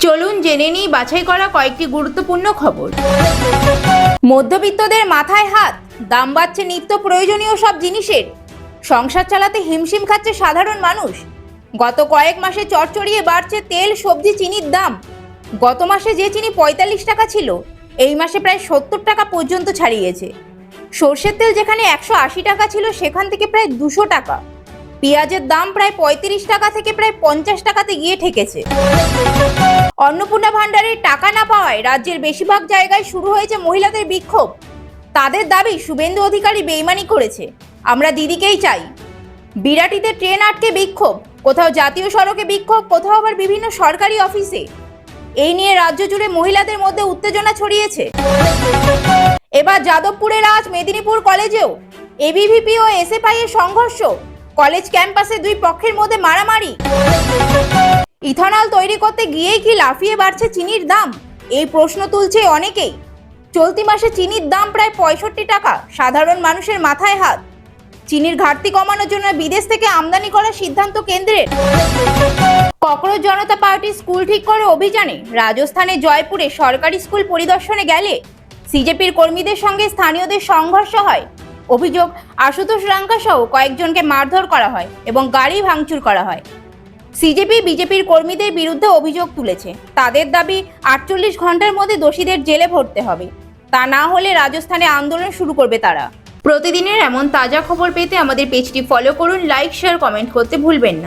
চলুন জেনে নিই বাছাই করা কয়েকটি গুরুত্বপূর্ণ খবর। মধ্যবিত্তদের মাথায় হাত, দাম বাড়ছে নিত্য প্রয়োজনীয় সব জিনিসের, সংসার চালাতে হিমশিম খাচ্ছে সাধারণ মানুষ। গত কয়েক মাসে চড়চড়িয়ে বাড়ছে তেল, সবজি, চিনির দাম। গত মাসে যে চিনি ৪৫ টাকা ছিল, এই মাসে প্রায় ৭০ টাকা পর্যন্ত ছাড়িয়েছে। সর্ষের তেল যেখানে ১৮০ টাকা ছিল, সেখান থেকে প্রায় ২০০ টাকা। পেঁয়াজের দাম প্রায় ৩৫ টাকা থেকে প্রায় ৫০ টাকাতে গিয়ে ঠেকেছে। অন্নপূর্ণা ভাণ্ডারের টাকা না পাওয়ায় রাজ্যের বেশিরভাগ জায়গায় শুরু হয়েছে মহিলাদের বিক্ষোভ। তাদের দাবি, শুভেন্দু অধিকারী বেইমানি করেছে, আমরা দিদিকেই চাই। বিরাটিতে ট্রেন আটকে বিক্ষোভ, কোথাও জাতীয় সড়কে বিক্ষোভ, কোথাও আবার বিভিন্ন সরকারি অফিসে। এই নিয়ে রাজ্য জুড়ে মহিলাদের মধ্যে উত্তেজনা ছড়িয়েছে। এবার যাদবপুরের আজ মেদিনীপুর কলেজেও এবিভিপি ও এসএফআই এর সংঘর্ষ, কলেজ ক্যাম্পাসে দুই পক্ষের মধ্যে মারামারি। ইথানল তৈরি করতে গিয়েই কি লাফিয়ে বাড়ছে চিনির দাম, এই প্রশ্ন তুলছে অনেকেই। চলতি মাসে চিনির দাম প্রায় ৬৫ টাকা, সাধারণ মানুষের মাথায় হাত। চিনির ঘাটতি কমানোর জন্য বিদেশ থেকে আমদানি করার সিদ্ধান্ত কেন্দ্রের। ককরোচ জনতা পার্টি স্কুল ঠিক করে অভিযানে রাজস্থানে জয়পুরে সরকারি স্কুল পরিদর্শনে গেলে সিজেপির কর্মীদের সঙ্গে স্থানীয়দের সংঘর্ষ হয়। অভিযোগ, আশুতোষ রাঙ্কা সহ কয়েকজনকে মারধর করা হয় এবং গাড়ি ভাঙচুর করা হয়। সিজেপি বিজেপির কর্মীদের বিরুদ্ধে অভিযোগ তুলেছে। তাদের দাবি, ৪৮ ঘন্টার মধ্যে দোষীদের জেলে ভরতে হবে, তা না হলে রাজস্থানে আন্দোলন শুরু করবে তারা। প্রতিদিনের এমন তাজা খবর পেতে আমাদের পেজটি ফলো করুন, লাইক, শেয়ার, কমেন্ট করতে ভুলবেন না।